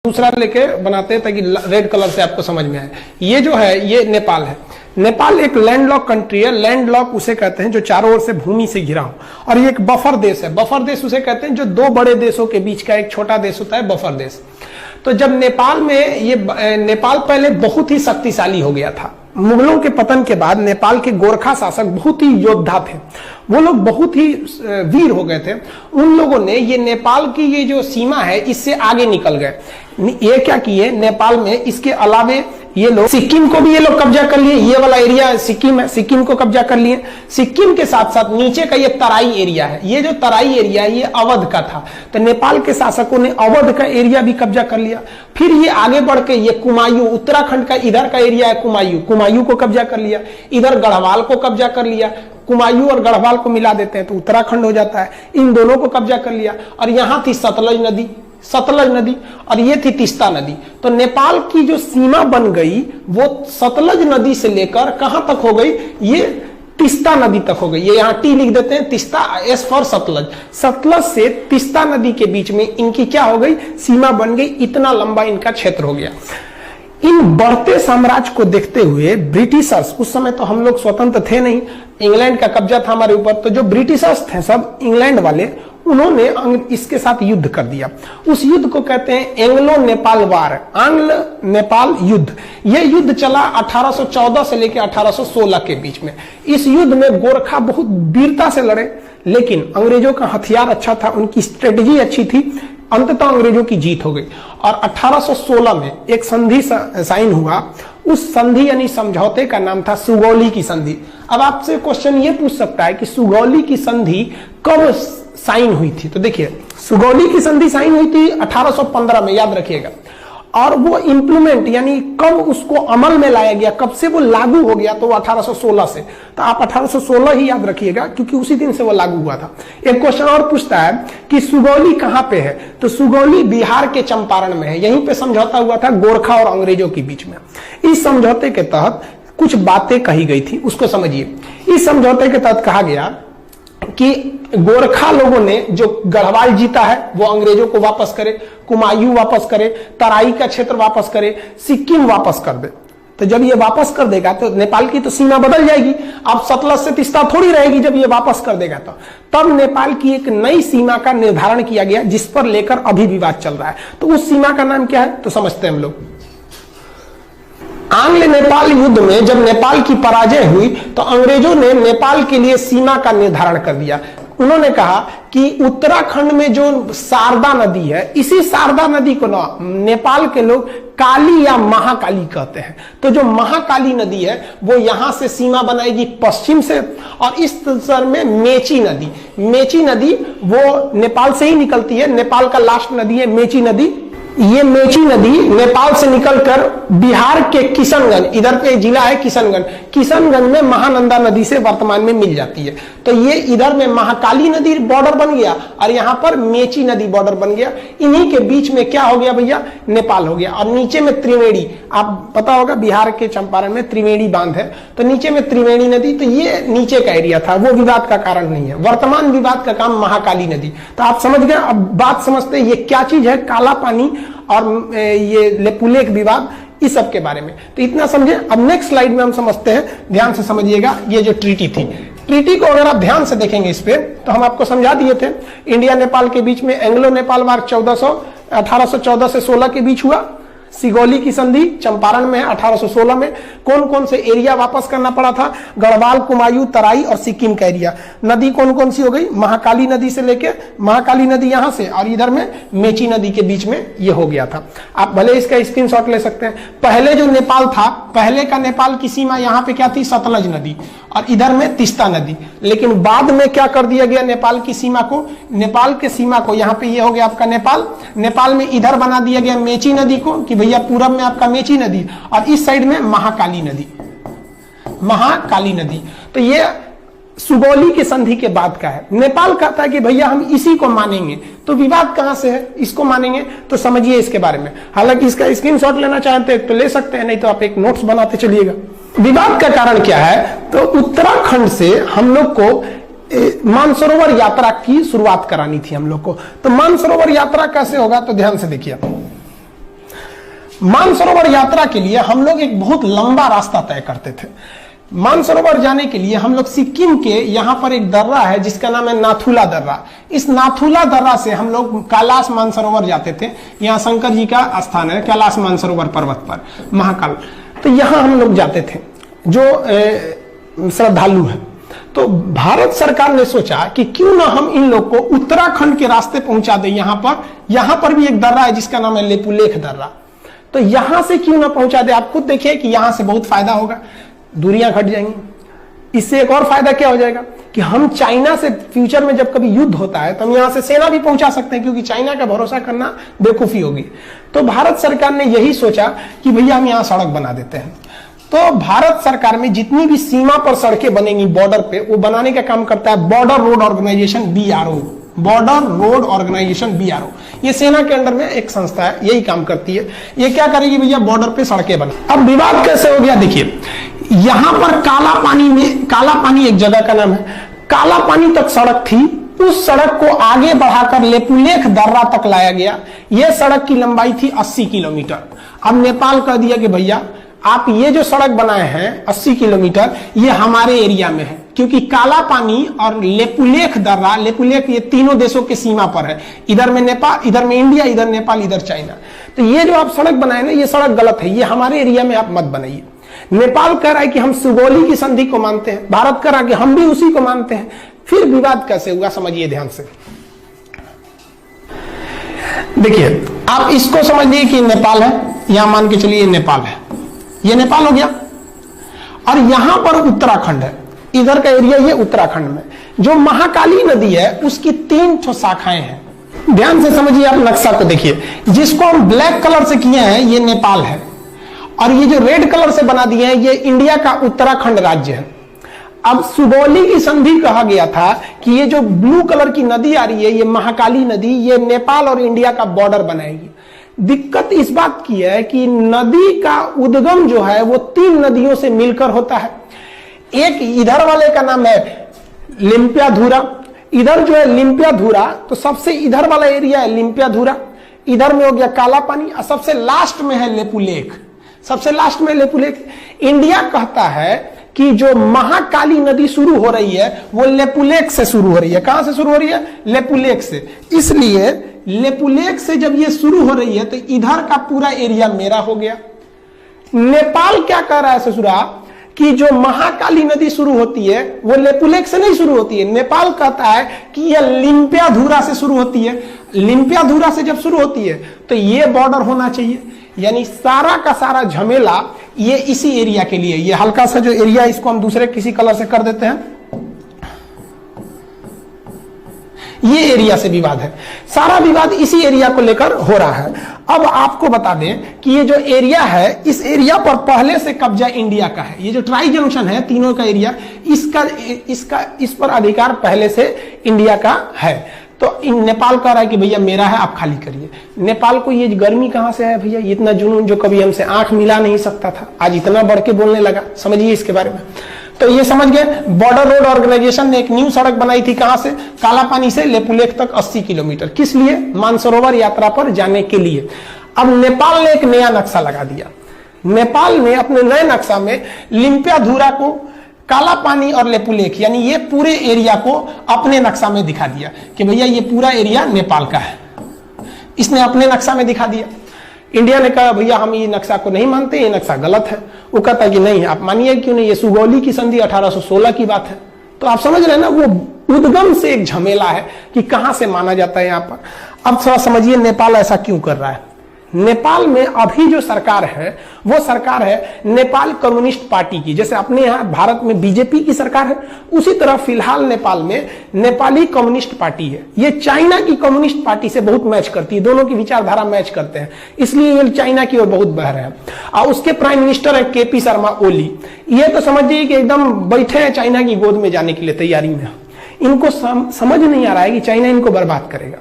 दूसरा लेके बनाते हैं ताकि रेड कलर से आपको समझ में आए। ये जो है ये नेपाल है। नेपाल एक लैंडलॉक कंट्री है। लैंडलॉक उसे कहते हैं जो चारों ओर से भूमि से घिरा हो, और ये एक बफर देश है। बफर देश उसे कहते हैं जो दो बड़े देशों के बीच का एक छोटा देश होता है, बफर देश। तो जब नेपाल में नेपाल पहले बहुत ही शक्तिशाली हो गया था। मुगलों के पतन के बाद नेपाल के गोरखा शासक बहुत ही योद्धा थे, वो लोग बहुत ही वीर हो गए थे। उन लोगों ने ये नेपाल की ये जो सीमा है इससे आगे निकल गए। ये क्या किए, नेपाल में इसके अलावे ये लोग सिक्किम को भी ये लोग कब्जा कर लिए। ये वाला एरिया सिक्किम है, सिक्किम को कब्जा कर लिए। सिक्किम के साथ साथ नीचे का ये तराई एरिया है, ये जो तराई एरिया है ये अवध का था, तो नेपाल के शासकों ने अवध का एरिया भी कब्जा कर लिया। फिर ये आगे बढ़ के ये कुमायूं, उत्तराखंड का इधर का एरिया है कुमायूं, कुमायूं को कब्जा कर लिया। इधर गढ़वाल को कब्जा कर लिया। कुमायूं और गढ़वाल को मिला देते हैं तो उत्तराखंड हो जाता है। इन दोनों को कब्जा कर लिया। और यहां थी सतलज नदी और ये थी तीस्ता नदी। तो नेपाल की जो सीमा बन गई वो सतलज नदी से लेकर कहां तक हो गई, ये तीस्ता नदी तक हो गई। ये यहाँ टी लिख देते हैं, तीस्ता, एस फॉर सतलज। सतलज से तीस्ता नदी के बीच में इनकी क्या हो गई, सीमा बन गई। इतना लंबा इनका क्षेत्र हो गया। इन बढ़ते साम्राज्य को देखते हुए ब्रिटिशर्स, उस समय तो हम लोग स्वतंत्र थे नहीं, इंग्लैंड का कब्जा था हमारे ऊपर, तो जो ब्रिटिशर्स थे सब इंग्लैंड वाले, उन्होंने इसके साथ युद्ध कर दिया। उस युद्ध को कहते हैं एंग्लो नेपाल वार, आंग्ल नेपाल युद्ध। यह युद्ध चला 1814 से लेकर 1816 के बीच में। इस युद्ध में गोरखा बहुत वीरता से लड़े, लेकिन अंग्रेजों का हथियार अच्छा था, उनकी स्ट्रेटजी अच्छी थी। अंततः अंग्रेजों की जीत हो गई और 1816 में एक संधि साइन हुआ। उस संधि यानी समझौते का नाम था सुगौली की संधि। अब आपसे क्वेश्चन ये पूछ सकता है कि सुगौली की संधि कब साइन हुई थी, तो देखिए सुगौली की संधि साइन हुई थी 1815 में, याद रखिएगा। और वो इंप्लीमेंट यानी कब उसको अमल में लाया गया, कब से वो लागू हो गया, तो वो 1816 से। तो आप 1816 ही याद रखिएगा क्योंकि उसी दिन से वो लागू हुआ था। एक क्वेश्चन और पूछता है कि सुगौली कहां पे है, तो सुगौली बिहार के चंपारण में है। यहीं पे समझौता हुआ था गोरखा और अंग्रेजों के बीच में। इस समझौते के तहत कुछ बातें कही गई थी, उसको समझिए। इस समझौते के तहत कहा गया कि गोरखा लोगों ने जो गढ़वाल जीता है वो अंग्रेजों को वापस करे, कुमायूं वापस करे, तराई का क्षेत्र वापस करे, सिक्किम वापस कर दे। तो जब ये वापस कर देगा तो नेपाल की तो सीमा बदल जाएगी। अब सतलज से तीस्ता थोड़ी रहेगी जब ये वापस कर देगा तो। तब नेपाल की एक नई सीमा का निर्धारण किया गया जिस पर लेकर अभी विवाद चल रहा है। तो उस सीमा का नाम क्या है, तो समझते हैं हम लोग। आंग्ल नेपाल युद्ध में जब नेपाल की पराजय हुई तो अंग्रेजों ने नेपाल के लिए सीमा का निर्धारण कर दिया। उन्होंने कहा कि उत्तराखंड में जो शारदा नदी है, इसी शारदा नदी को ना नेपाल के लोग काली या महाकाली कहते हैं। तो जो महाकाली नदी है वो यहां से सीमा बनाएगी पश्चिम से, और इस सर में मेची नदी वो नेपाल से ही निकलती है। नेपाल का लास्ट नदी है मेची नदी। ये मेची नदी नेपाल से निकलकर बिहार के किशनगंज, इधर पे जिला है किशनगंज में महानंदा नदी से वर्तमान में मिल जाती है। तो ये इधर में महाकाली नदी बॉर्डर बन गया और यहाँ पर मेची नदी बॉर्डर बन गया। इन्हीं के बीच में क्या हो गया भैया, नेपाल हो गया। और नीचे में त्रिवेणी, आप पता होगा बिहार के चंपारण में त्रिवेणी बांध है, तो नीचे में त्रिवेणी नदी। तो ये नीचे का एरिया था, वो विवाद का कारण नहीं है। वर्तमान विवाद का काम महाकाली नदी। तो आप समझ गए। अब बात समझते हैं ये क्या चीज है, काला पानी और ये लेपुलेख विवाद, इस सब के बारे में। तो इतना समझे। अब नेक्स्ट स्लाइड में हम समझते हैं, ध्यान से समझिएगा। ये जो ट्रीटी थी, ट्रीटी को अगर आप ध्यान से देखेंगे इस पे, तो हम आपको समझा दिए थे। इंडिया नेपाल के बीच में एंग्लो नेपाल वार 1814 से 16 के बीच हुआ। सिगौली की संधि चंपारण में है 1816 में। कौन कौन से एरिया वापस करना पड़ा था, गढ़वाल, कुमायूं, तराई और सिक्किम का एरिया। नदी कौन कौन सी हो गई, महाकाली नदी से लेके, महाकाली नदी यहां से और इधर में मेची नदी के बीच में ये हो गया था। आप भले इसका स्क्रीनशॉट ले सकते हैं। पहले जो नेपाल था, पहले का नेपाल की सीमा यहाँ पे क्या थी, सतलज नदी, और इधर में तीस्ता नदी। लेकिन बाद में क्या कर दिया गया, नेपाल की सीमा को, नेपाल के सीमा को यहाँ पे ये हो गया आपका नेपाल में इधर बना दिया गया मेची नदी को, कि भैया पूरब में आपका मेची नदी और इस साइड में महाकाली नदी। तो ये सुगौली की संधि के बाद का है। नेपाल कहता है कि भैया हम इसी को मानेंगे। तो विवाद कहां से है, इसको मानेंगे। तो समझिए इसके बारे में। हालांकि इसका स्क्रीनशॉट लेना चाहते हैं तो ले सकते हैं, नहीं तो आप एक नोट्स बनाते चलिएगा। विवाद का कारण क्या है, तो उत्तराखंड से हम लोग को मानसरोवर यात्रा की शुरुआत करानी थी हम लोग को। तो मानसरोवर यात्रा कैसे होगा, तो ध्यान से देखिए। मानसरोवर यात्रा के लिए हम लोग एक बहुत लंबा रास्ता तय करते थे। मानसरोवर जाने के लिए हम लोग सिक्किम के यहाँ पर एक दर्रा है जिसका नाम है नाथुला दर्रा। इस नाथुला दर्रा से हम लोग कैलाश मानसरोवर जाते थे। यहाँ शंकर जी का स्थान है कैलाश मानसरोवर पर्वत पर, महाकाल। तो यहाँ हम लोग जाते थे जो श्रद्धालु है। तो भारत सरकार ने सोचा कि क्यों ना हम इन लोग को उत्तराखंड के रास्ते पहुंचा दें। यहाँ पर भी एक दर्रा है जिसका नाम है लेपुलेख दर्रा। तो यहां से क्यों ना पहुंचा दे। आप खुद देखिए कि यहां से बहुत फायदा होगा, दूरियां घट जाएंगी। इससे एक और फायदा क्या हो जाएगा कि हम चाइना से फ्यूचर में जब कभी युद्ध होता है तो हम यहां से सेना भी पहुंचा सकते हैं, क्योंकि चाइना का भरोसा करना बेवकूफी होगी। तो भारत सरकार ने यही सोचा कि भैया हम यहां सड़क बना देते हैं। तो भारत सरकार में जितनी भी सीमा पर सड़कें बनेंगी बॉर्डर पे, वो बनाने का काम करता है border road organisation BRO, border road organisation BRO। ये सेना के अंडर में एक संस्था है, यही काम करती है। ये क्या करेगी भैया, बॉर्डर पे सड़कें बना। अब विवाद कैसे हो गया देखिए, यहां पर काला पानी एक जगह का नाम है, काला पानी तक सड़क थी। उस सड़क को आगे बढ़ाकर लेपुलेख दर्रा तक लाया गया। यह सड़क की लंबाई थी 80 किलोमीटर। अब नेपाल कह दिया कि भैया आप ये जो सड़क बनाए हैं 80 किलोमीटर, ये हमारे एरिया में है, क्योंकि काला पानी और लेपुलेख दर्रा, लेपुलेख ये तीनों देशों के सीमा पर है। इधर में नेपाल, इधर में इंडिया, इधर नेपाल, इधर चाइना। तो ये जो आप सड़क बनाए ना, ये सड़क गलत है, ये हमारे एरिया में आप मत बनाइए। नेपाल कह रहा है कि हम सुगौली की संधि को मानते हैं, भारत कह रहा है कि हम भी उसी को मानते हैं। फिर विवाद कैसे हुआ समझिए ध्यान से। देखिए आप इसको समझिए कि नेपाल है, यहां मान के चलिए नेपाल है, ये नेपाल हो गया, और यहां पर उत्तराखंड है, इधर का एरिया ये उत्तराखंड में। जो महाकाली नदी है उसकी 3 शाखाएं हैं। ध्यान से समझिए, आप नक्शा को देखिए, जिसको हम ब्लैक कलर से किए हैं ये नेपाल है, और ये जो रेड कलर से बना दिए हैं ये इंडिया का उत्तराखंड राज्य है। अब सुगौली की संधि कहा गया था कि ये जो ब्लू कलर की नदी आ रही है, ये महाकाली नदी, ये नेपाल और इंडिया का बॉर्डर बनाएगी। दिक्कत इस बात की है कि नदी का उद्गम जो है वो 3 नदियों से मिलकर होता है। एक इधर वाले का नाम है लिम्पियाधुरा, इधर जो है लिम्पियाधुरा, तो सबसे इधर वाला एरिया है लिम्पियाधुरा, इधर में हो गया काला पानी, और सबसे लास्ट में है लेपुलेख, सबसे लास्ट में लेपुलेख। इंडिया कहता है कि जो महाकाली नदी शुरू हो रही है वो लेपुलेख से शुरू हो रही है। कहां से शुरू हो रही है? लेपुलेख से। इसलिए लेपुलेख से जब ये शुरू हो रही है तो इधर का पूरा एरिया मेरा हो गया। नेपाल क्या कह रहा है ससुरा कि जो महाकाली नदी शुरू होती है वो लेपुलेख से नहीं शुरू होती है। नेपाल कहता है कि यह लिम्पियाधुरा से शुरू होती है। लिम्पियाधुरा से जब शुरू होती है तो ये बॉर्डर होना चाहिए। यानी सारा का सारा झमेला ये इसी एरिया के लिए। ये हल्का सा जो एरिया इसको हम दूसरे किसी कलर से कर देते हैं, ये एरिया से विवाद है। सारा विवाद इसी एरिया को लेकर हो रहा है। अब आपको बता दें कि ये जो एरिया है, इस एरिया पर पहले से कब्जा इंडिया का है। ये जो ट्राई जंक्शन है तीनों का एरिया, इस पर अधिकार पहले से इंडिया का है। तो नेपाल कह रहा है कि भैया मेरा है, आप खाली करिए। नेपाल को ये गर्मी कहां से है भैया, इतना जुनून जो कभी हमसे आंख मिला नहीं सकता था, आज इतना बढ़ के बोलने लगा। समझिए इसके बारे में। तो ये समझ गए, बॉर्डर रोड ऑर्गेनाइजेशन ने एक न्यू सड़क बनाई थी। कहां से? काला पानी से लेपुलेख तक 80 किलोमीटर। किस लिए? मानसरोवर यात्रा पर जाने के लिए। अब नेपाल ने एक नया नक्शा लगा दिया। नेपाल ने अपने नए नक्शा में लिम्पियाधुरा को, काला पानी और लेपुलेख, यानी ये पूरे एरिया को अपने नक्शा में दिखा दिया कि भैया ये पूरा एरिया नेपाल का है। इसने अपने नक्शा में दिखा दिया। इंडिया ने कहा भैया हम ये नक्शा को नहीं मानते, ये नक्शा गलत है। वो कहता है कि नहीं आप मानिए, क्यों नहीं, ये सुगौली की संधि 1816 की बात है। तो आप समझ रहे हैं ना, वो उद्गम से एक झमेला है कि कहां से माना जाता है यहां पर। अब थोड़ा समझिए नेपाल ऐसा क्यों कर रहा है। नेपाल में अभी जो सरकार है वो सरकार है नेपाल कम्युनिस्ट पार्टी की। जैसे अपने यहाँ भारत में बीजेपी की सरकार है, उसी तरह फिलहाल नेपाल में नेपाली कम्युनिस्ट पार्टी है। ये चाइना की कम्युनिस्ट पार्टी से बहुत मैच करती है, दोनों की विचारधारा मैच करते हैं, इसलिए ये चाइना की ओर बहुत बह रहे हैं। और उसके प्राइम मिनिस्टर है KP शर्मा ओली। ये तो समझिए कि एकदम बैठे हैं चाइना की गोद में जाने के लिए तैयारी में। इनको समझ नहीं आ रहा है कि चाइना इनको बर्बाद करेगा।